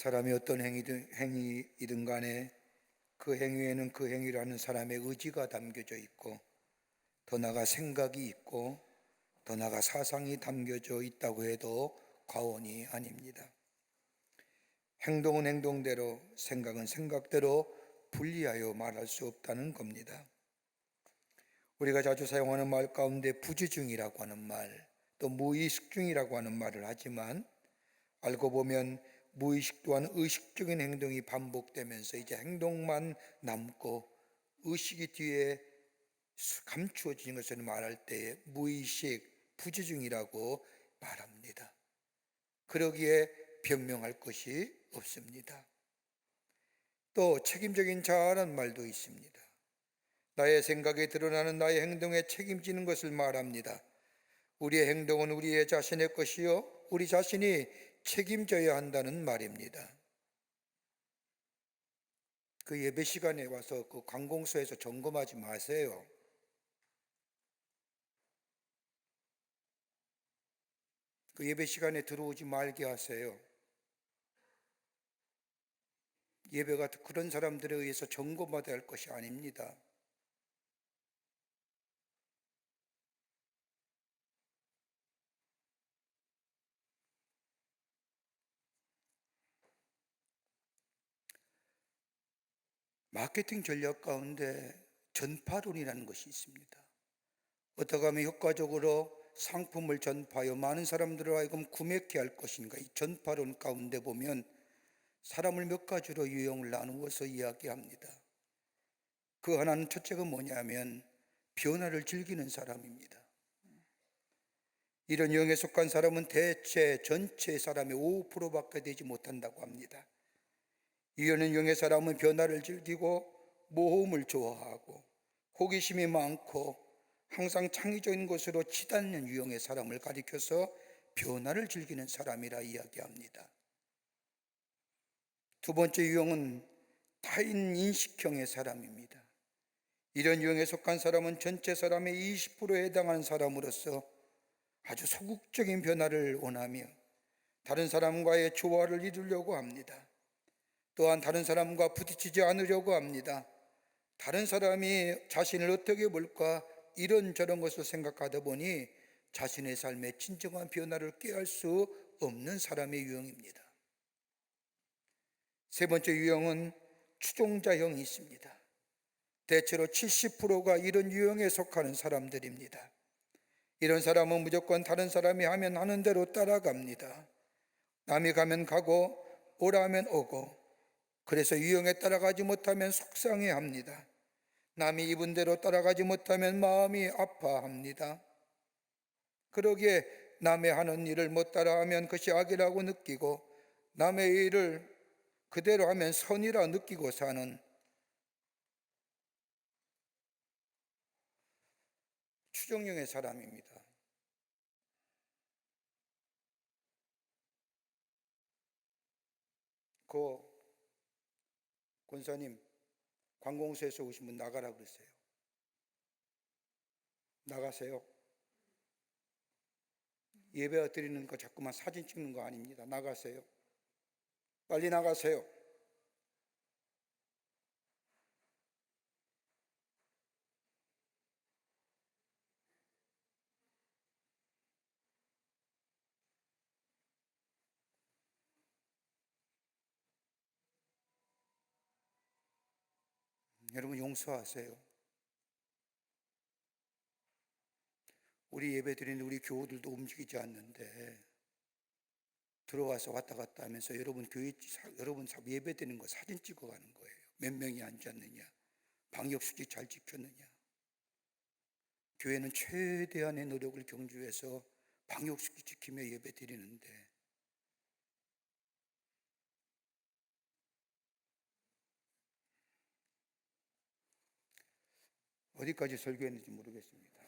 사람이 어떤 행위이든 간에 그 행위에는 그 행위를 하는 사람의 의지가 담겨져 있고, 더 나아가 생각이 있고, 더 나아가 사상이 담겨져 있다고 해도 과언이 아닙니다. 행동은 행동대로, 생각은 생각대로 분리하여 말할 수 없다는 겁니다. 우리가 자주 사용하는 말 가운데 부지중이라고 하는 말, 또 무의식 중이라고 하는 말을 하지만, 알고 보면 무의식 또한 의식적인 행동이 반복되면서 이제 행동만 남고 의식이 뒤에 감추어진 것을 말할 때에 무의식, 부지중이라고 말합니다. 그러기에 변명할 것이 없습니다. 또 책임적인 자아라는 말도 있습니다. 나의 생각에 드러나는 나의 행동에 책임지는 것을 말합니다. 우리의 행동은 우리의 자신의 것이요, 우리 자신이 책임져야 한다는 말입니다. 그 예배 시간에 와서 그 관공서에서 점검하지 마세요. 그 예배 시간에 들어오지 말게 하세요. 예배가 그런 사람들에 의해서 점검받아야 할 것이 아닙니다. 마케팅 전략 가운데 전파론이라는 것이 있습니다. 어떻게 하면 효과적으로 상품을 전파하여 많은 사람들을 하여금 구매케 할 것인가. 이 전파론 가운데 보면 사람을 몇 가지로 유형을 나누어서 이야기합니다. 그 하나는 첫째가 뭐냐면 변화를 즐기는 사람입니다. 이런 유형에 속한 사람은 대체 전체 사람의 5%밖에 되지 못한다고 합니다. 이런 유형의 사람은 변화를 즐기고 모험을 좋아하고 호기심이 많고 항상 창의적인 것으로 치닫는 유형의 사람을 가리켜서 변화를 즐기는 사람이라 이야기합니다. 두 번째 유형은 타인 인식형의 사람입니다. 이런 유형에 속한 사람은 전체 사람의 20%에 해당하는 사람으로서 아주 소극적인 변화를 원하며 다른 사람과의 조화를 이루려고 합니다. 또한 다른 사람과 부딪히지 않으려고 합니다. 다른 사람이 자신을 어떻게 볼까 이런저런 것을 생각하다 보니 자신의 삶에 진정한 변화를 꾀할 수 없는 사람의 유형입니다. 세 번째 유형은 추종자형이 있습니다. 대체로 70%가 이런 유형에 속하는 사람들입니다. 이런 사람은 무조건 다른 사람이 하면 하는 대로 따라갑니다. 남이 가면 가고 오라면 오고, 그래서 유형에 따라가지 못하면 속상해합니다. 남이 입은 대로 따라가지 못하면 마음이 아파합니다. 그러기에 남의 하는 일을 못 따라하면 그것이 악이라고 느끼고 남의 일을 그대로 하면 선이라 느끼고 사는 추종형의 사람입니다. 그 권사님, 관공서에서 오신 분 나가라 그랬어요. 나가세요. 예배 드리는 거 자꾸만 사진 찍는 거 아닙니다. 나가세요. 빨리 나가세요. 여러분 용서하세요. 우리 예배 드리는 우리 교우들도 움직이지 않는데 들어와서 왔다 갔다 하면서 여러분 예배 드리는 거 사진 찍어 가는 거예요. 몇 명이 앉았느냐, 방역수칙 잘 지켰느냐. 교회는 최대한의 노력을 경주해서 방역수칙 지키며 예배 드리는데 어디까지 설교했는지 모르겠습니다.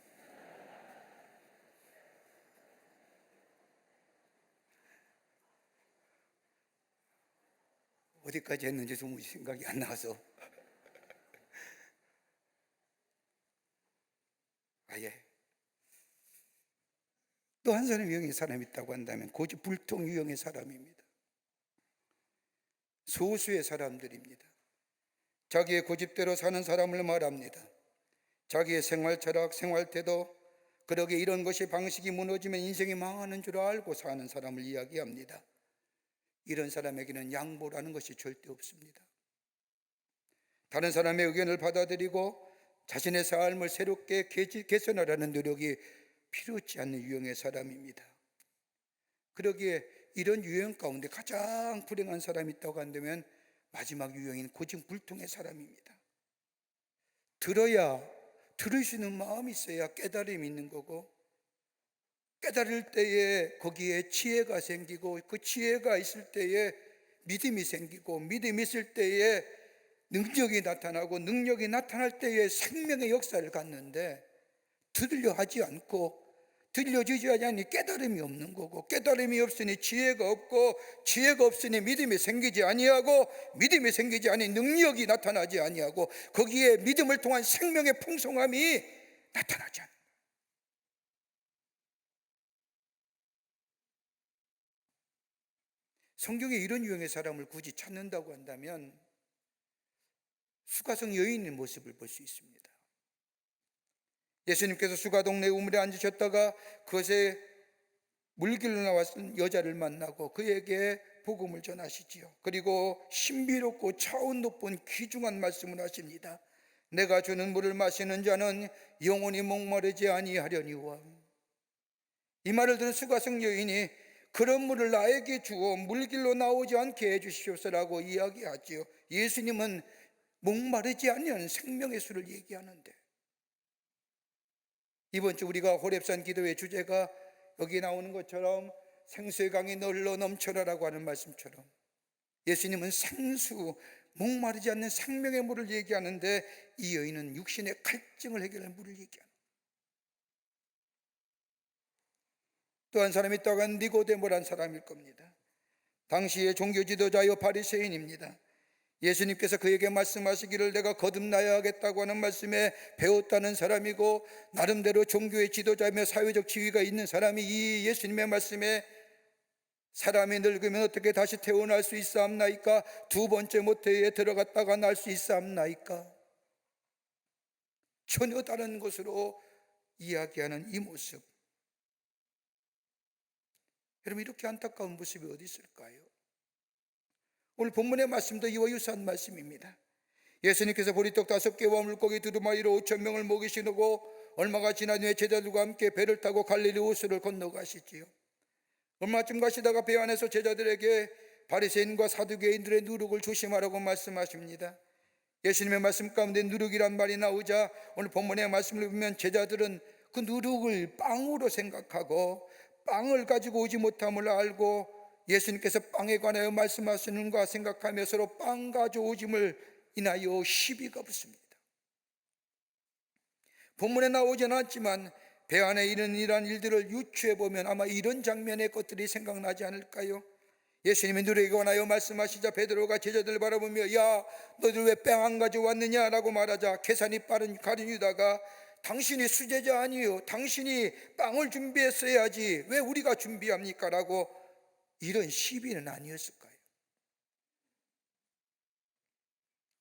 어디까지 했는지 좀 생각이 안 나서 아예 또 한 사람 유형의 사람이 있다고 한다면 고집불통 유형의 사람입니다. 소수의 사람들입니다. 자기의 고집대로 사는 사람을 말합니다. 자기의 생활 철학, 생활 태도, 그러게 이런 것이 방식이 무너지면 인생이 망하는 줄 알고 사는 사람을 이야기합니다. 이런 사람에게는 양보라는 것이 절대 없습니다. 다른 사람의 의견을 받아들이고 자신의 삶을 새롭게 개선하려는 노력이 필요치 않는 유형의 사람입니다. 그러기에 이런 유형 가운데 가장 불행한 사람이 있다고 한다면 마지막 유형인 고집불통의 사람입니다. 들을 수 있는 마음이 있어야 깨달음이 있는 거고, 깨달을 때에 거기에 지혜가 생기고, 그 지혜가 있을 때에 믿음이 생기고, 믿음이 있을 때에 능력이 나타나고, 능력이 나타날 때에 생명의 역사를 갖는데, 들으려 하지 않고 들려주지 않으니 깨달음이 없는 거고, 깨달음이 없으니 지혜가 없고, 지혜가 없으니 믿음이 생기지 아니하고, 믿음이 생기지 않으니 능력이 나타나지 아니하고, 거기에 믿음을 통한 생명의 풍성함이 나타나지 않는다. 성경에 이런 유형의 사람을 굳이 찾는다고 한다면 수가성 여인의 모습을 볼 수 있습니다. 예수님께서 수가동네 우물에 앉으셨다가 그것에 물길로 나왔던 여자를 만나고 그에게 복음을 전하시지요. 그리고 신비롭고 차원 높은 귀중한 말씀을 하십니다. 내가 주는 물을 마시는 자는 영원히 목마르지 아니하려니와. 이 말을 들은 수가성 여인이 그런 물을 나에게 주어 물길로 나오지 않게 해주시옵소서라고 이야기하지요. 예수님은 목마르지 않는 생명의 수를 얘기하는데, 이번 주 우리가 호렙산 기도의 주제가 여기 나오는 것처럼 생수의 강이 널러 넘쳐라라고 하는 말씀처럼 예수님은 생수, 목마르지 않는 생명의 물을 얘기하는데, 이 여인은 육신의 갈증을 해결할 물을 얘기합니다. 또 한 사람이 있다고 하면 니고데모란 사람일 겁니다. 당시의 종교 지도자요 바리새인입니다. 예수님께서 그에게 말씀하시기를 내가 거듭나야 하겠다고 하는 말씀에 배웠다는 사람이고, 나름대로 종교의 지도자이며 사회적 지위가 있는 사람이 이 예수님의 말씀에 사람이 늙으면 어떻게 다시 태어날 수 있사옵나이까? 두 번째 모태에 들어갔다가 날 수 있사옵나이까? 전혀 다른 것으로 이야기하는 이 모습, 여러분, 이렇게 안타까운 모습이 어디 있을까요? 오늘 본문의 말씀도 이와 유사한 말씀입니다. 예수님께서 보리떡 5개와 물고기 2마리로 5,000명을 먹이시고 얼마가 지난 후에 제자들과 함께 배를 타고 갈릴리 호수를 건너가시지요. 얼마쯤 가시다가 배 안에서 제자들에게 바리새인과 사두개인들의 누룩을 조심하라고 말씀하십니다. 예수님의 말씀 가운데 누룩이란 말이 나오자 오늘 본문의 말씀을 보면 제자들은 그 누룩을 빵으로 생각하고 빵을 가지고 오지 못함을 알고 예수님께서 빵에 관하여 말씀하시는가 생각하며 서로 빵 가져오짐을 인하여 시비가 붙습니다. 본문에 나오진 않지만 배 안에 이런 일들을 유추해 보면 아마 이런 장면의 것들이 생각나지 않을까요? 예수님이 누룩에 관하여 말씀하시자 베드로가 제자들을 바라보며 야, 너희들 왜 빵 안 가져왔느냐 라고 말하자 계산이 빠른 가룟 유다가 당신이 수제자 아니요, 당신이 빵을 준비했어야지 왜 우리가 준비합니까? 라고, 이런 시비는 아니었을까요?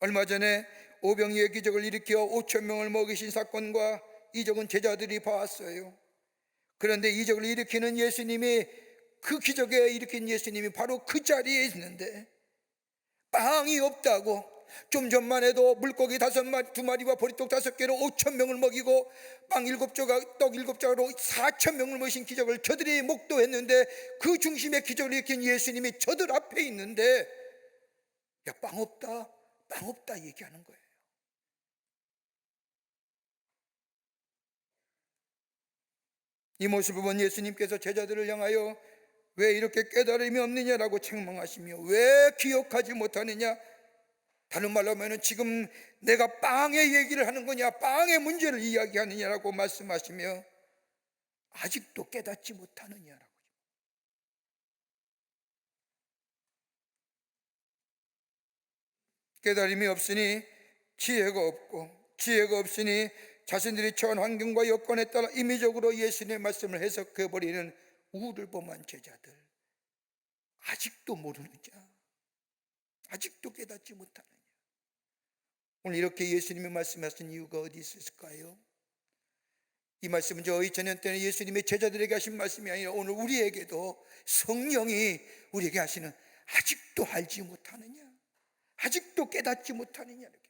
얼마 전에 오병이의 기적을 일으켜 5,000명을 먹이신 사건과 이적은 제자들이 봤어요. 그런데 이적을 일으키는 예수님이, 그 기적에 일으킨 예수님이 바로 그 자리에 있는데 빵이 없다고, 좀 전만 해도 물고기 2마리와 보리떡 5개로 5,000명을 먹이고 빵 7조각, 떡 7조각으로 4,000명을 먹이신 기적을 저들이 목도했는데, 그 중심에 기적을 일으킨 예수님이 저들 앞에 있는데 야, 빵 없다, 빵 없다 얘기하는 거예요. 이 모습을 본 예수님께서 제자들을 향하여 왜 이렇게 깨달음이 없느냐라고 책망하시며 왜 기억하지 못하느냐, 다른 말로 하면 지금 내가 빵의 얘기를 하는 거냐, 빵의 문제를 이야기하느냐라고 말씀하시며 아직도 깨닫지 못하느냐라고. 깨달음이 없으니 지혜가 없고, 지혜가 없으니 자신들이 처한 환경과 여건에 따라 임의적으로 예수님의 말씀을 아직도 깨닫지 못하느냐. 오늘 이렇게 예수님이 말씀하신 이유가 어디 있을까요? 이 말씀은 저 2000년 때는 예수님의 제자들에게 하신 말씀이 아니라 오늘 우리에게도 성령이 우리에게 하시는, 아직도 알지 못하느냐, 아직도 깨닫지 못하느냐. 이렇게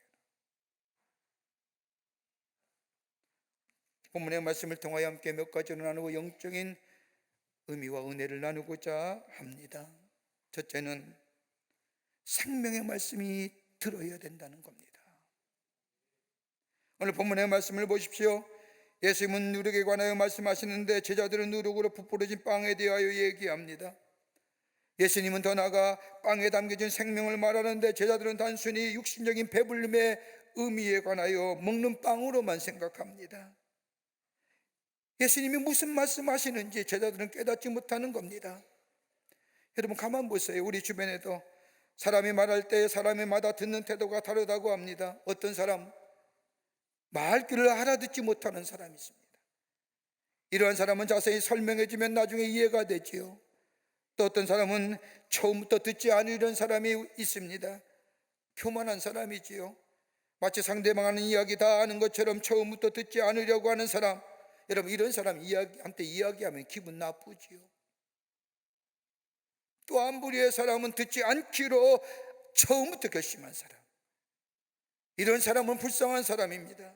본문의 말씀을 통하여 함께 몇 가지로 나누고 영적인 의미와 은혜를 나누고자 합니다. 첫째는 생명의 말씀이 들어야 된다는 겁니다. 오늘 본문의 말씀을 보십시오. 예수님은 누룩에 관하여 말씀하시는데 제자들은 누룩으로 부풀어진 빵에 대하여 얘기합니다. 예수님은 더 나아가 빵에 담겨진 생명을 말하는데 제자들은 단순히 육신적인 배불림의 의미에 관하여 먹는 빵으로만 생각합니다. 예수님이 무슨 말씀하시는지 제자들은 깨닫지 못하는 겁니다. 여러분 가만 보세요. 우리 주변에도 사람이 말할 때 사람마다 듣는 태도가 다르다고 합니다. 어떤 사람 말귀를 알아듣지 못하는 사람이 있습니다. 이러한 사람은 자세히 설명해 주면 나중에 이해가 되지요. 또 어떤 사람은 처음부터 듣지 않으려는 사람이 있습니다. 교만한 사람이지요. 마치 상대방 하는 이야기 다 아는 것처럼 처음부터 듣지 않으려고 하는 사람. 여러분 이런 사람 한테 이야기하면 기분 나쁘지요. 또 한 부류의 사람은 듣지 않기로 처음부터 결심한 사람. 이런 사람은 불쌍한 사람입니다.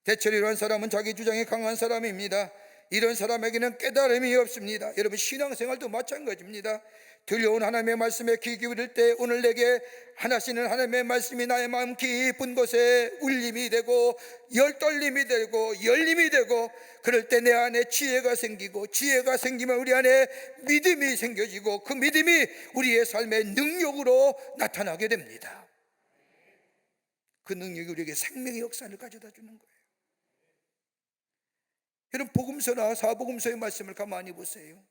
대체로 이런 사람은 자기 주장이 강한 사람입니다. 이런 사람에게는 깨달음이 없습니다. 여러분 신앙생활도 마찬가지입니다. 들려온 하나님의 말씀에 귀 기울일 때 오늘 내게 하나시는 하나님의 말씀이 나의 마음 깊은 곳에 울림이 되고 열떨림이 되고 열림이 되고, 그럴 때 내 안에 지혜가 생기고, 지혜가 생기면 우리 안에 믿음이 생겨지고, 그 믿음이 우리의 삶의 능력으로 나타나게 됩니다. 그 능력이 우리에게 생명의 역사를 가져다 주는 거예요. 여러분 복음서나 사복음서의 말씀을 가만히 보세요.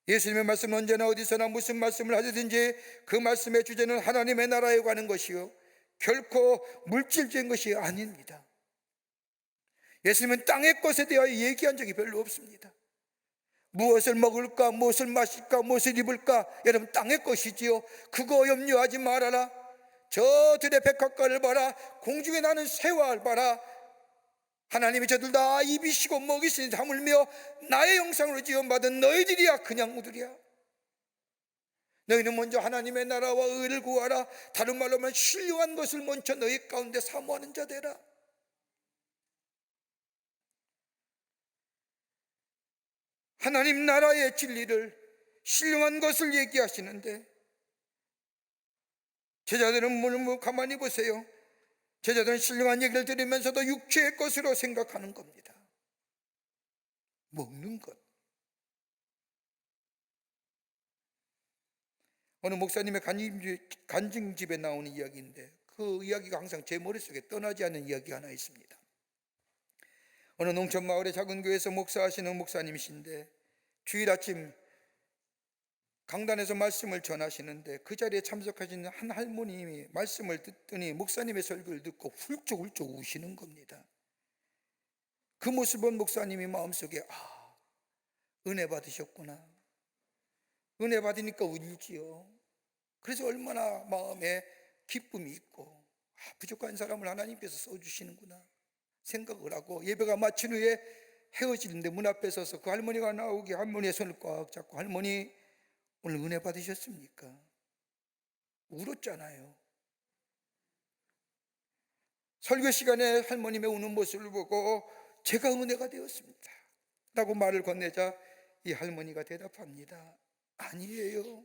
예수님의 말씀은 언제나 어디서나 무슨 말씀을 하시든지 그 말씀의 주제는 하나님의 나라에 관한 것이요 결코 물질적인 것이 아닙니다. 예수님은 땅의 것에 대하여 얘기한 적이 별로 없습니다. 무엇을 먹을까, 무엇을 마실까, 무엇을 입을까, 여러분 땅의 것이지요. 그거 염려하지 말아라. 저 들의 백합과를 봐라. 공중에 나는 새와 봐라. 하나님이 저들 다 입이시고 먹이시니 하물며 나의 형상으로 지음받은 너희들이야 그냥 우들이야. 너희는 먼저 하나님의 나라와 의를 구하라. 다른 말로 하면 신령한 것을 먼저 너희 가운데 사모하는 자 되라. 하나님 나라의 진리를, 신령한 것을 얘기하시는데 제자들은 뭐 가만히 보세요. 제자들은 신령한 얘기를 들으면서도 육체의 것으로 생각하는 겁니다. 먹는 것. 어느 목사님의 간증집에 나오는 이야기인데 그 이야기가 항상 제 머릿속에 떠나지 않는 이야기가 하나 있습니다. 어느 농촌 마을의 작은 교회에서 목사하시는 목사님이신데 주일 아침 강단에서 말씀을 전하시는데 그 자리에 참석하시는 한 할머님이 말씀을 듣더니 목사님의 설교를 듣고 훌쩍훌쩍 우시는 겁니다. 그 모습을 본 목사님이 마음속에 은혜 받으셨구나, 은혜 받으니까 울지요. 그래서 얼마나 마음에 기쁨이 있고 부족한 사람을 하나님께서 써주시는구나 생각을 하고, 예배가 마친 후에 헤어지는데 문 앞에 서서 그 할머니가 나오게 할머니의 손을 꽉 잡고, 할머니 오늘 은혜 받으셨습니까? 울었잖아요. 설교 시간에 할머님의 우는 모습을 보고 제가 은혜가 되었습니다 라고 말을 건네자 이 할머니가 대답합니다. 아니에요.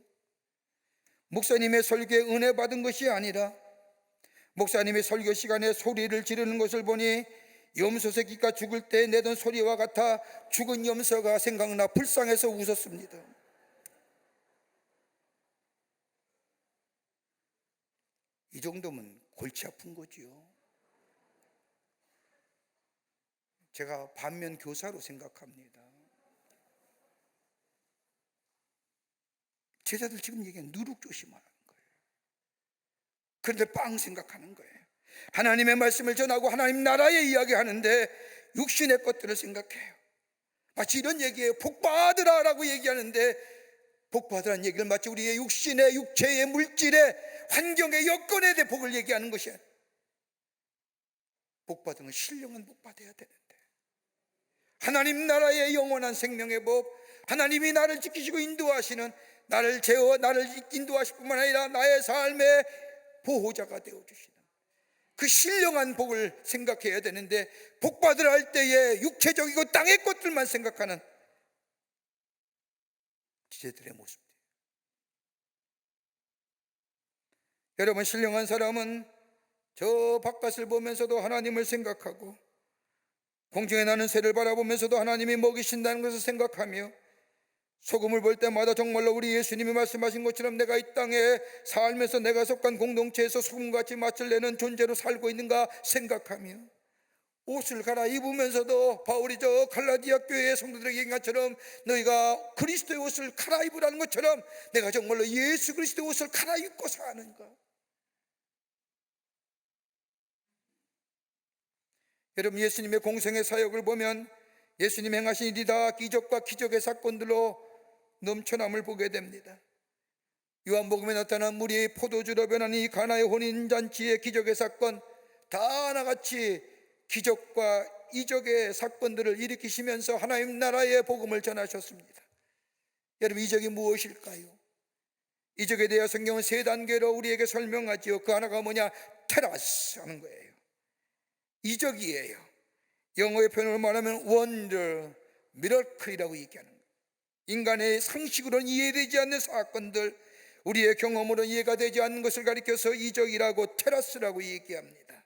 목사님의 설교에 은혜 받은 것이 아니라 목사님의 설교 시간에 소리를 지르는 것을 보니 염소 새끼가 죽을 때 내던 소리와 같아 죽은 염소가 생각나 불쌍해서 웃었습니다. 이 정도면 골치 아픈 거지요. 제가 반면 교사로 생각합니다. 제자들 지금 얘기한 누룩 조심하라는 거예요. 그런데 빵 생각하는 거예요. 하나님의 말씀을 전하고 하나님 나라의 이야기하는데 육신의 것들을 생각해요. 마치 이런 얘기예요. 복받으라 라고 얘기하는데 복받으라는 얘기를 마치 우리의 육신의 육체의 물질에 환경의 여건에 대해 복을 얘기하는 것이야. 복받은 건 신령한 복 받아야 되는데, 하나님 나라의 영원한 생명의 복, 하나님이 나를 지키시고 인도하시는, 나를 제어 나를 인도하실 뿐만 아니라 나의 삶의 보호자가 되어주시는 그 신령한 복을 생각해야 되는데, 복받으라 할 때에 육체적이고 땅의 것들만 생각하는 지체들의 모습이에요. 여러분, 신령한 사람은 저 바깥을 보면서도 하나님을 생각하고, 공중에 나는 새를 바라보면서도 하나님이 먹이신다는 것을 생각하며, 소금을 볼 때마다 정말로 우리 예수님이 말씀하신 것처럼 내가 이 땅에 살면서 내가 속한 공동체에서 소금같이 맛을 내는 존재로 살고 있는가 생각하며, 옷을 갈아입으면서도 바울이 저 갈라디아 교회의 성도들에게 얘기한 것처럼 너희가 그리스도의 옷을 갈아입으라는 것처럼 내가 정말로 예수 그리스도의 옷을 갈아입고 사는가. 여러분, 예수님의 공생의 사역을 보면 예수님 행하신 일이 다 기적과 기적의 사건들로 넘쳐남을 보게 됩니다. 요한복음에 나타난 물이 포도주로 변한 이 가나의 혼인잔치의 기적의 사건, 다 하나같이 기적과 이적의 사건들을 일으키시면서 하나님 나라의 복음을 전하셨습니다. 여러분, 이적이 무엇일까요? 이적에 대해 성경은 세 단계로 우리에게 설명하지요. 그 하나가 뭐냐? 테라스 하는 거예요. 이적이에요. 영어의 표현으로 말하면 wonder, miracle이라고 얘기하는 거예요. 인간의 상식으로는 이해되지 않는 사건들, 우리의 경험으로 이해가 되지 않는 것을 가리켜서 이적이라고, 테라스라고 얘기합니다.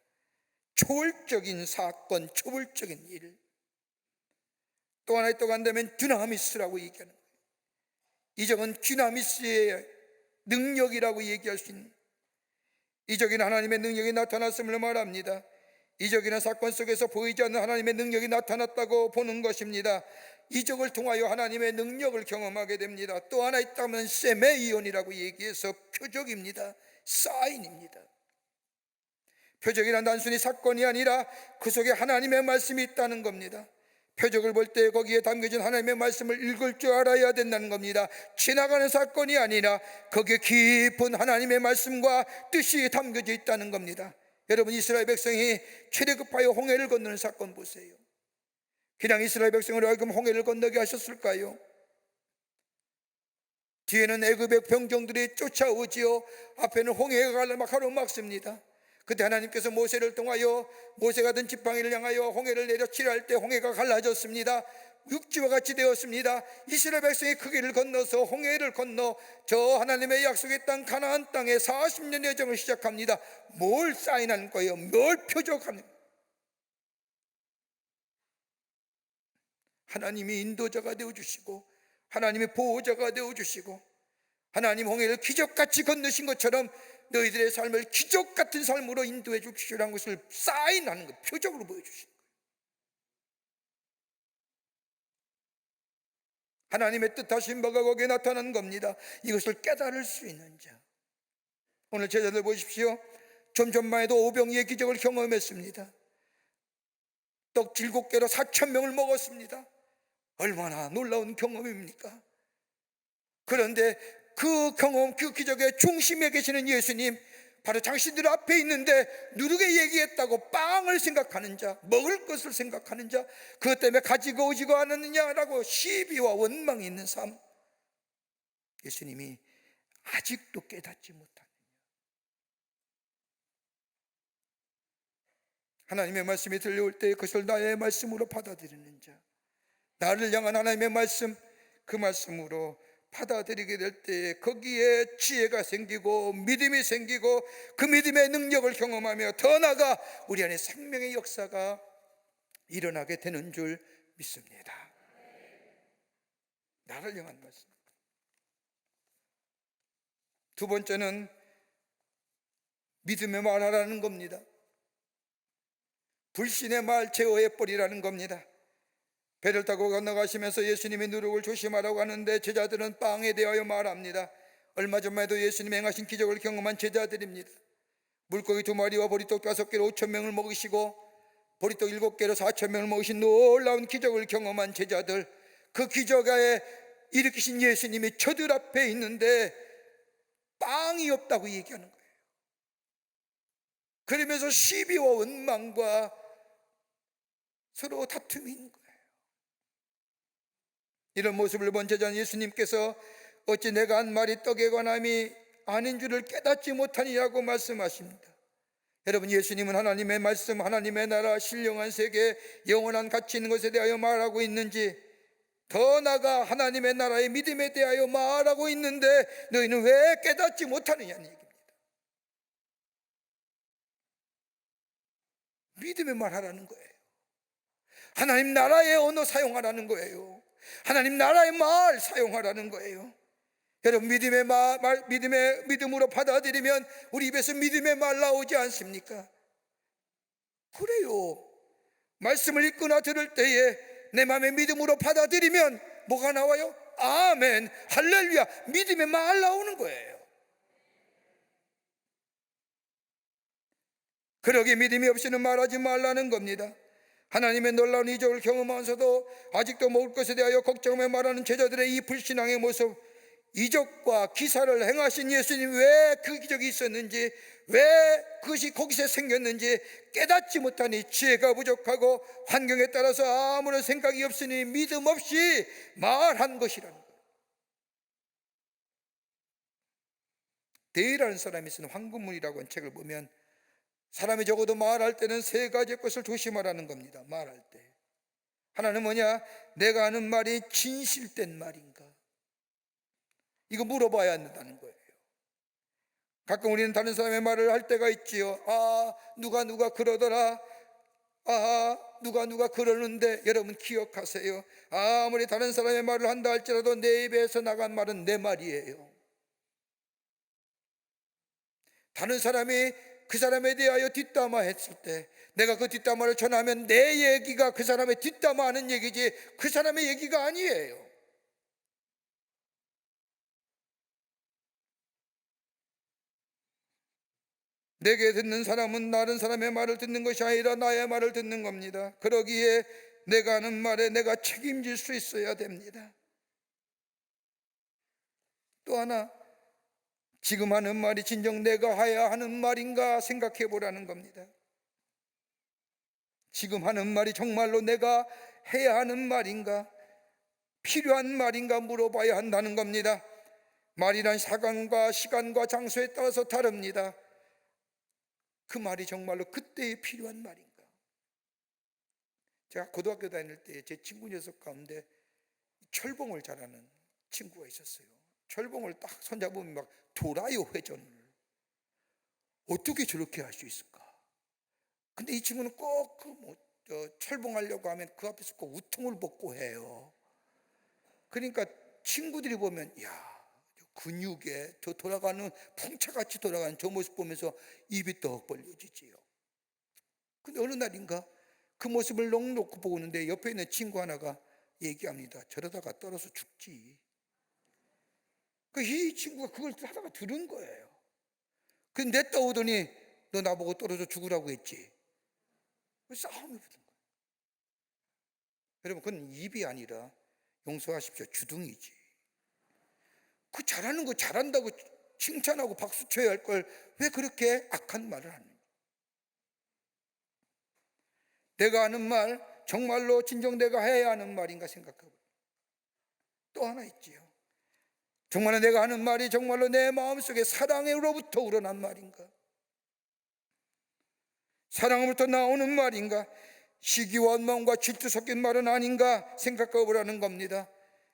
초월적인 사건, 초월적인 일. 또 하나 또 간다면 dynamis라고 얘기하는 거예요. 이적은 dynamis의 능력이라고 얘기할 수 있는, 이적인 하나님의 능력이 나타났음을 말합니다. 이적이나 사건 속에서 보이지 않는 하나님의 능력이 나타났다고 보는 것입니다. 이적을 통하여 하나님의 능력을 경험하게 됩니다. 또 하나 있다면 세메이온이라고 얘기해서 표적입니다. 사인입니다. 표적이란 단순히 사건이 아니라 그 속에 하나님의 말씀이 있다는 겁니다. 표적을 볼 때 거기에 담겨진 하나님의 말씀을 읽을 줄 알아야 된다는 겁니다. 지나가는 사건이 아니라 거기에 깊은 하나님의 말씀과 뜻이 담겨져 있다는 겁니다. 여러분, 이스라엘 백성이 출애굽하여 홍해를 건너는 사건 보세요. 그냥 이스라엘 백성으로 하여금 홍해를 건너게 하셨을까요? 뒤에는 애굽의 병정들이 쫓아오지요. 앞에는 홍해가 가로막습니다. 그때 하나님께서 모세를 통하여, 모세가 든 지팡이를 향하여 홍해를 내려 칠할 때 홍해가 갈라졌습니다. 육지와 같이 되었습니다. 이스라엘 백성이 그 길을 건너서 홍해를 건너 저 하나님의 약속의 땅 가나안 땅에 40년 여정을 시작합니다. 뭘 사인하는 거예요? 뭘 표적하는 거예요? 하나님이 인도자가 되어주시고, 하나님이 보호자가 되어주시고, 하나님 홍해를 기적같이 건너신 것처럼 너희들의 삶을 기적같은 삶으로 인도해 주시라는 것을 사인하는 것, 표적으로 보여주신 거예요. 하나님의 뜻하신 바가 거기에 나타난 겁니다. 이것을 깨달을 수 있는 자. 오늘 제자들 보십시오. 좀 전만 해도 오병이의 기적을 경험했습니다. 떡 7개로 4,000명을 먹었습니다. 얼마나 놀라운 경험입니까? 그런데 그 경험, 그 기적의 중심에 계시는 예수님, 바로 당신들 앞에 있는데 누르게 얘기했다고 빵을 생각하는 자, 먹을 것을 생각하는 자, 그것 때문에 가지고 오지고 않았느냐라고 시비와 원망이 있는 삶, 예수님이 아직도 깨닫지 못하느냐. 하나님의 말씀이 들려올 때 그것을 나의 말씀으로 받아들이는 자, 나를 향한 하나님의 말씀, 그 말씀으로 받아들이게 될 때 거기에 지혜가 생기고 믿음이 생기고 그 믿음의 능력을 경험하며 더 나아가 우리 안에 생명의 역사가 일어나게 되는 줄 믿습니다. 나를 향한 말씀. 두 번째는 믿음의 말하라는 겁니다. 불신의 말 제어해 버리라는 겁니다. 배를 타고 건너가시면서 예수님이 누룩을 조심하라고 하는데 제자들은 빵에 대하여 말합니다. 얼마 전만 해도 예수님 행하신 기적을 경험한 제자들입니다. 물고기 2마리와 보리떡 5개로 5,000명을 먹이시고 보리떡 7개로 4,000명을 먹이신 놀라운 기적을 경험한 제자들, 그 기적에 일으키신 예수님이 저들 앞에 있는데 빵이 없다고 얘기하는 거예요. 그러면서 시비와 원망과 서로 다툼이 있는 거예요. 이런 모습을 본 제자 예수님께서 어찌 내가 한 말이 떡에 관함이 아닌 줄을 깨닫지 못하니라고 말씀하십니다. 여러분, 예수님은 하나님의 말씀, 하나님의 나라, 신령한 세계, 영원한 가치 있는 것에 대하여 말하고 있는지, 더 나아가 하나님의 나라의 믿음에 대하여 말하고 있는데 너희는 왜 깨닫지 못하느냐는 얘기입니다. 믿음의 말하라는 거예요. 하나님 나라의 언어 사용하라는 거예요. 하나님 나라의 말 사용하라는 거예요. 여러분, 믿음으로 받아들이면 우리 입에서 믿음의 말 나오지 않습니까? 그래요. 말씀을 읽거나 들을 때에 내 마음에 믿음으로 받아들이면 뭐가 나와요? 아멘, 할렐루야, 믿음의 말 나오는 거예요. 그러기에 믿음이 없이는 말하지 말라는 겁니다. 하나님의 놀라운 이적을 경험하면서도 아직도 먹을 것에 대하여 걱정하며 말하는 제자들의 이 불신앙의 모습, 이적과 기사를 행하신 예수님, 왜 그 기적이 있었는지, 왜 그것이 거기서 생겼는지 깨닫지 못하니 지혜가 부족하고 환경에 따라서 아무런 생각이 없으니 믿음 없이 말한 것이라는 거예요. 데이라는 사람이 쓴 황금문이라고 하는 책을 보면 사람이 적어도 말할 때는 세 가지 것을 조심하라는 겁니다. 말할 때 하나는 뭐냐? 내가 하는 말이 진실된 말인가? 이거 물어봐야 한다는 거예요. 가끔 우리는 다른 사람의 말을 할 때가 있지요. 누가 그러더라. 누가 그러는데, 여러분 기억하세요. 아무리 다른 사람의 말을 한다 할지라도 내 입에서 나간 말은 내 말이에요. 다른 사람이 그 사람에 대하여 뒷담화 했을 때 내가 그 뒷담화를 전하면 내 얘기가 그 사람의 뒷담화하는 얘기지 그 사람의 얘기가 아니에요. 내게 듣는 사람은 다른 사람의 말을 듣는 것이 아니라 나의 말을 듣는 겁니다. 그러기에 내가 하는 말에 내가 책임질 수 있어야 됩니다. 또 하나, 지금 하는 말이 진정 내가 해야 하는 말인가 생각해 보라는 겁니다. 지금 하는 말이 정말로 내가 해야 하는 말인가, 필요한 말인가 물어봐야 한다는 겁니다. 말이란 사관과 시간과 장소에 따라서 다릅니다. 그 말이 정말로 그때에 필요한 말인가? 제가 고등학교 다닐 때 제 친구 녀석 가운데 철봉을 잘하는 친구가 있었어요. 철봉을 딱 손잡으면 막 돌아요, 회전을. 어떻게 저렇게 할 수 있을까? 근데 이 친구는 꼭 철봉하려고 하면 그 앞에서 꼭 우통을 벗고 해요. 그러니까 친구들이 보면 야, 근육에 저 돌아가는 풍차같이 돌아가는 저 모습 보면서 입이 떡 벌려지지요. 근데 어느 날인가 그 모습을 넋놓고 보고 있는데 옆에 있는 친구 하나가 얘기합니다. 저러다가 떨어져 죽지. 이 친구가 그걸 하다가 들은 거예요. 근데 냈다 오더니 너 나보고 떨어져 죽으라고 했지. 싸움이 붙은 거예요. 여러분, 그건 입이 아니라 용서하십시오, 주둥이지. 그 잘하는 거 잘한다고 칭찬하고 박수 쳐야 할 걸 왜 그렇게 악한 말을 하느냐? 내가 하는 말 정말로 진정 내가 해야 하는 말인가 생각하고, 또 하나 있지요. 정말 내가 하는 말이 정말로 내 마음속에 사랑으로부터 우러난 말인가? 사랑으로부터 나오는 말인가? 시기와 원망과 질투 섞인 말은 아닌가 생각해 보라는 겁니다.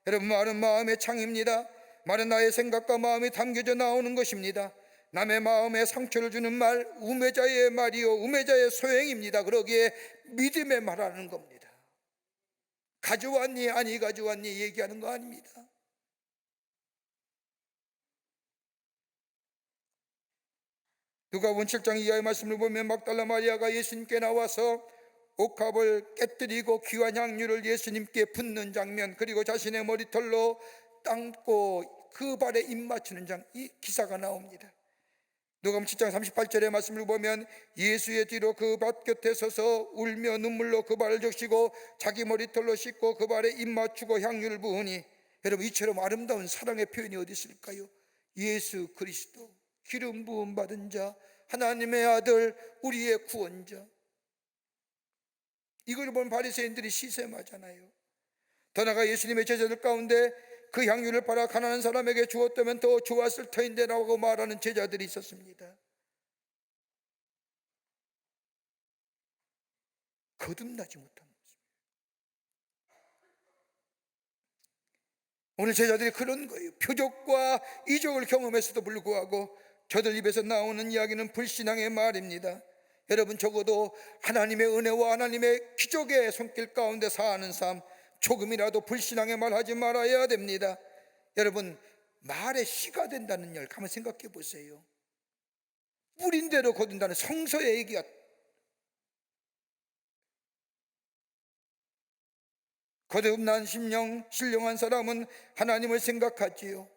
여러분, 말은 마음의 창입니다. 말은 나의 생각과 마음이 담겨져 나오는 것입니다. 남의 마음에 상처를 주는 말, 우매자의 말이요 우매자의 소행입니다. 그러기에 믿음의 말하는 겁니다. 가져왔니 아니 가져왔니 얘기하는 거 아닙니다. 누가복음 7장 이하의 말씀을 보면 막달라 마리아가 예수님께 나와서 옥합을 깨뜨리고 귀한 향유를 예수님께 붓는 장면, 그리고 자신의 머리털로 닦고 그 발에 입 맞추는 이 기사가 나옵니다. 누가복음 7장 38절의 말씀을 보면 예수의 뒤로 그 밭 곁에 서서 울며 눈물로 그 발을 적시고 자기 머리털로 씻고 그 발에 입 맞추고 향유를 부으니, 여러분, 이처럼 아름다운 사랑의 표현이 어디 있을까요? 예수 그리스도 기름 부음 받은 자, 하나님의 아들, 우리의 구원자. 이걸 본 바리새인들이 시샘하잖아요. 더 나아가 예수님의 제자들 가운데 그 향유를 팔아 가난한 사람에게 주었다면 더 좋았을 터인데 라고 말하는 제자들이 있었습니다. 거듭나지 못한 모습. 오늘 제자들이 그런 거예요. 표적과 이적을 경험했어도 불구하고 저들 입에서 나오는 이야기는 불신앙의 말입니다. 여러분, 적어도 하나님의 은혜와 하나님의 기적의 손길 가운데 사는 삶, 조금이라도 불신앙의 말 하지 말아야 됩니다. 여러분, 말에 씨가 된다는 열 한번 생각해 보세요. 뿌린 대로 거둔다는 성서의 얘기가, 거듭난 심령, 신령한 사람은 하나님을 생각하지요.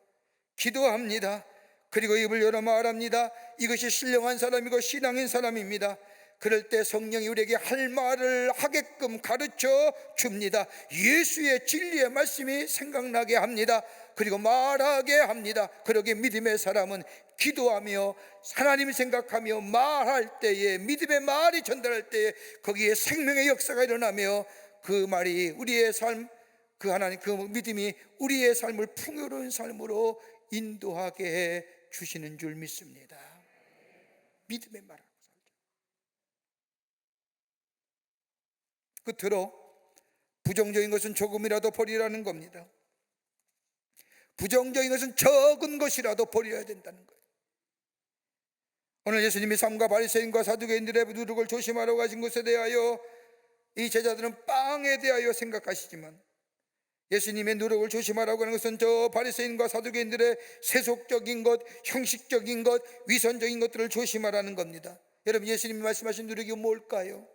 기도합니다. 그리고 입을 열어 말합니다. 이것이 신령한 사람이고 신앙인 사람입니다. 그럴 때 성령이 우리에게 할 말을 하게끔 가르쳐 줍니다. 예수의 진리의 말씀이 생각나게 합니다. 그리고 말하게 합니다. 그러기에 믿음의 사람은 기도하며 하나님을 생각하며 말할 때에, 믿음의 말이 전달할 때에 거기에 생명의 역사가 일어나며 그 말이 우리의 삶, 그 하나님, 그 믿음이 우리의 삶을 풍요로운 삶으로 인도하게 해 주시는 줄 믿습니다. 믿음의 말하고 살자. 끝으로 부정적인 것은 조금이라도 버리라는 겁니다. 부정적인 것은 적은 것이라도 버려야 된다는 거예요. 오늘 예수님이 삼가 바리새인과 사두개인들의 누룩을 조심하라고 하신 것에 대하여 이 제자들은 빵에 대하여 생각하시지만, 예수님의 누룩을 조심하라고 하는 것은 저 바리새인과 사두개인들의 세속적인 것, 형식적인 것, 위선적인 것들을 조심하라는 겁니다. 여러분, 예수님이 말씀하신 누룩이 뭘까요?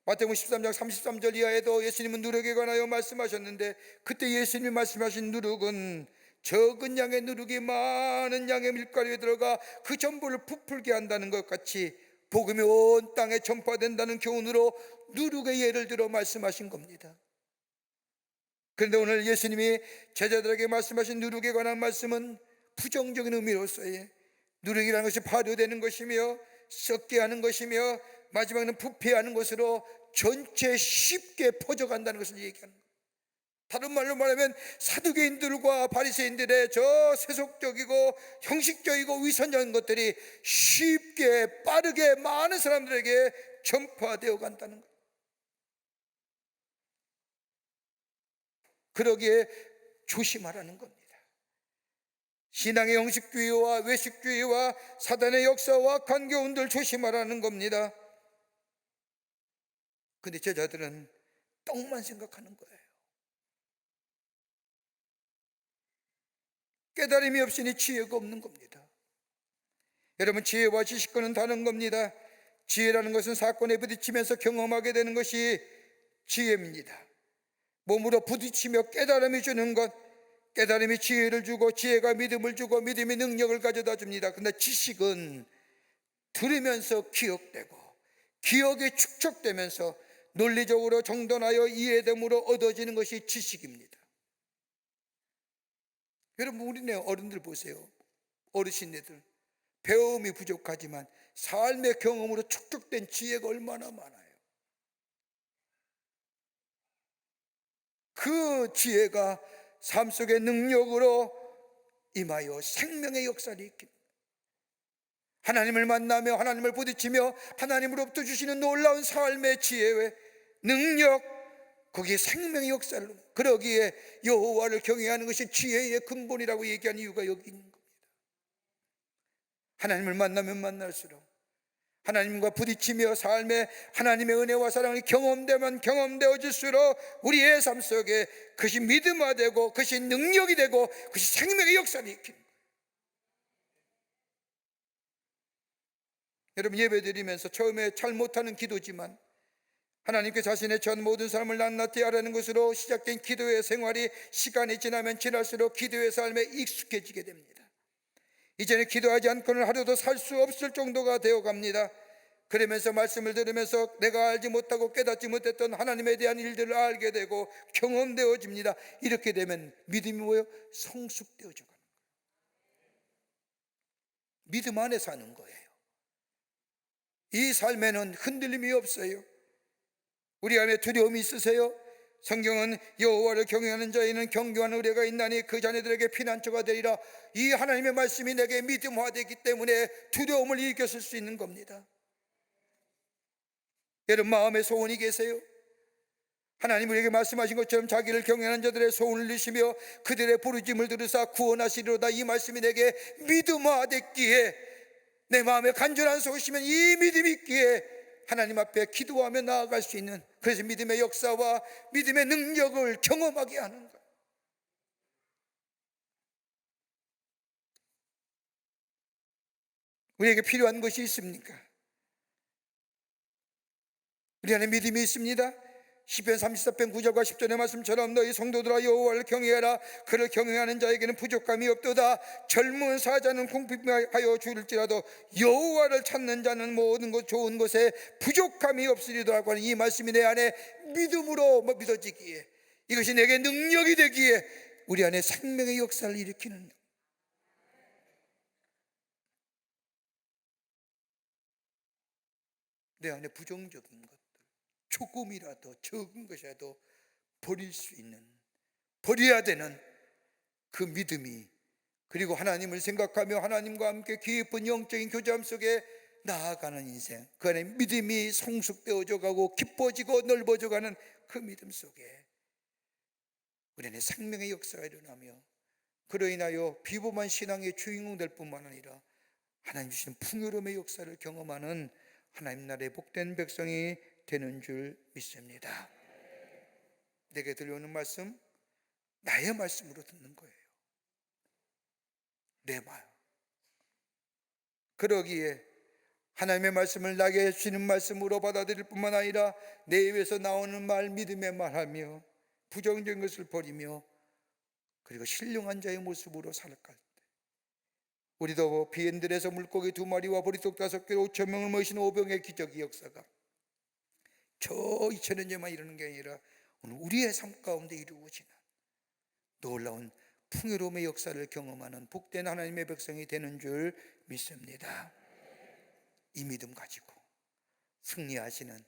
마태복음 13장 33절 이하에도 예수님은 누룩에 관하여 말씀하셨는데, 그때 예수님이 말씀하신 누룩은 적은 양의 누룩이 많은 양의 밀가루에 들어가 그 전부를 부풀게 한다는 것 같이 복음이 온 땅에 전파된다는 교훈으로 누룩의 예를 들어 말씀하신 겁니다. 그런데 오늘 예수님이 제자들에게 말씀하신 누룩에 관한 말씀은 부정적인 의미로서의, 누룩이라는 것이 발효되는 것이며 썩게 하는 것이며 마지막에는 부패하는 것으로 전체 쉽게 퍼져간다는 것을 얘기하는 겁니다. 다른 말로 말하면 사두개인들과 바리새인들의 저 세속적이고 형식적이고 위선적인 것들이 쉽게 빠르게 많은 사람들에게 전파되어 간다는 것. 그러기에 조심하라는 겁니다. 신앙의 형식주의와 외식주의와 사단의 역사와 관계운들 조심하라는 겁니다. 근데 제자들은 떡만 생각하는 거예요. 깨달음이 없으니 지혜가 없는 겁니다. 여러분, 지혜와 지식과는 다른 겁니다. 지혜라는 것은 사건에 부딪히면서 경험하게 되는 것이 지혜입니다. 몸으로 부딪히며 깨달음이 주는 것, 깨달음이 지혜를 주고 지혜가 믿음을 주고 믿음이 능력을 가져다 줍니다. 그런데 지식은 들으면서 기억되고 기억이 축적되면서 논리적으로 정돈하여 이해됨으로 얻어지는 것이 지식입니다. 여러분, 우리네 어른들 보세요. 어르신네들 배움이 부족하지만 삶의 경험으로 축적된 지혜가 얼마나 많아요. 그 지혜가 삶 속의 능력으로 임하여 생명의 역사를 일으킵니다. 하나님을 만나며 하나님을 부딪히며 하나님으로부터 주시는 놀라운 삶의 지혜의 능력, 거기에 생명의 역사를, 그러기에 여호와를 경외하는 것이 지혜의 근본이라고 얘기한 이유가 여기 있는 겁니다. 하나님을 만나면 만날수록, 하나님과 부딪히며 삶에 하나님의 은혜와 사랑이 경험되면 경험되어질수록 우리의 삶 속에 그것이 믿음화되고 그것이 능력이 되고 그것이 생명의 역사를 일으킵니다. 여러분, 예배드리면서 처음에 잘 못하는 기도지만 하나님께 자신의 전 모든 삶을 낱낱이 하라는 것으로 시작된 기도의 생활이 시간이 지나면 지날수록 기도의 삶에 익숙해지게 됩니다. 이제는 기도하지 않고는 하루도 살 수 없을 정도가 되어갑니다. 그러면서 말씀을 들으면서 내가 알지 못하고 깨닫지 못했던 하나님에 대한 일들을 알게 되고 경험되어집니다. 이렇게 되면 믿음이 뭐예요? 성숙되어져 가는 거예요. 믿음 안에 사는 거예요. 이 삶에는 흔들림이 없어요. 우리 안에 두려움이 있으세요? 성경은 여호와를 경외하는 자에는 견고한 의뢰가 있나니 그 자녀들에게 피난처가 되리라. 이 하나님의 말씀이 내게 믿음화되기 때문에 두려움을 이겼을 수 있는 겁니다. 여러분 마음에 소원이 계세요? 하나님 우리에게 말씀하신 것처럼 자기를 경외하는 자들의 소원을 이루시며 그들의 부르짖음을 들으사 구원하시리로다. 이 말씀이 내게 믿음화됐기에, 내 마음에 간절한 소원이시면 이 믿음이 있기에 하나님 앞에 기도하며 나아갈 수 있는, 그래서 믿음의 역사와 믿음의 능력을 경험하게 하는 거예요. 우리에게 필요한 것이 있습니까? 우리 안에 믿음이 있습니다. 시편 34편 9절과 10절의 말씀처럼 너희 성도들아 여호와를 경외하라. 그를 경외하는 자에게는 부족함이 없도다. 젊은 사자는 궁핍하여 죽을지라도 여호와를 찾는 자는 모든 것 좋은 것에 부족함이 없으리라고 하는 이 말씀이 내 안에 믿음으로 믿어지기에, 이것이 내게 능력이 되기에 우리 안에 생명의 역사를 일으키는, 내 안에 부정적인 것 조금이라도, 적은 것이라도 버릴 수 있는, 버려야 되는 그 믿음이, 그리고 하나님을 생각하며 하나님과 함께 깊은 영적인 교제함 속에 나아가는 인생, 그 안에 믿음이 성숙되어져 가고 깊어지고 넓어져 가는 그 믿음 속에 우리 안에 생명의 역사가 일어나며, 그로 인하여 비범한 신앙의 주인공 될 뿐만 아니라 하나님 주시는 풍요로움의 역사를 경험하는 하나님 나라의 복된 백성이 되는 줄 믿습니다. 내게 들려오는 말씀, 나의 말씀으로 듣는 거예요. 내 말. 그러기에 하나님의 말씀을 나게 주시는 말씀으로 받아들일 뿐만 아니라 내 입에서 나오는 말, 믿음의 말하며 부정적인 것을 버리며, 그리고 신령한 자의 모습으로 살아갈 때, 우리도 비엔들에서 물고기 2마리와 보리떡 5개로 5천 명을 모신 오병의 기적의 역사가 저 2000년 전만 이루는 게 아니라 오늘 우리의 삶 가운데 이루어지는 놀라운 풍요로움의 역사를 경험하는 복된 하나님의 백성이 되는 줄 믿습니다. 이 믿음 가지고 승리하시는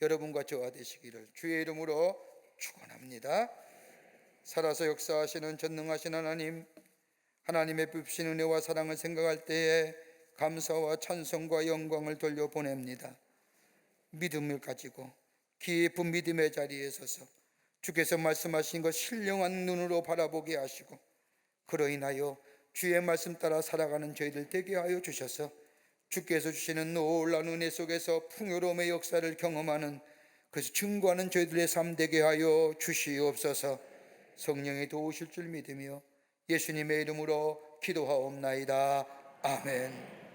여러분과 저와 되시기를 주의 이름으로 축원합니다. 살아서 역사하시는 전능하신 하나님, 하나님의 베푸신 은혜와 사랑을 생각할 때에 감사와 찬송과 영광을 돌려보냅니다. 믿음을 가지고 깊은 믿음의 자리에 서서 주께서 말씀하신 것 신령한 눈으로 바라보게 하시고, 그로 인하여 주의 말씀 따라 살아가는 저희들 되게 하여 주셔서 주께서 주시는 놀라운 은혜 속에서 풍요로움의 역사를 경험하는, 그래서 증거하는 저희들의 삶 되게 하여 주시옵소서. 성령이 도우실 줄 믿으며 예수님의 이름으로 기도하옵나이다. 아멘.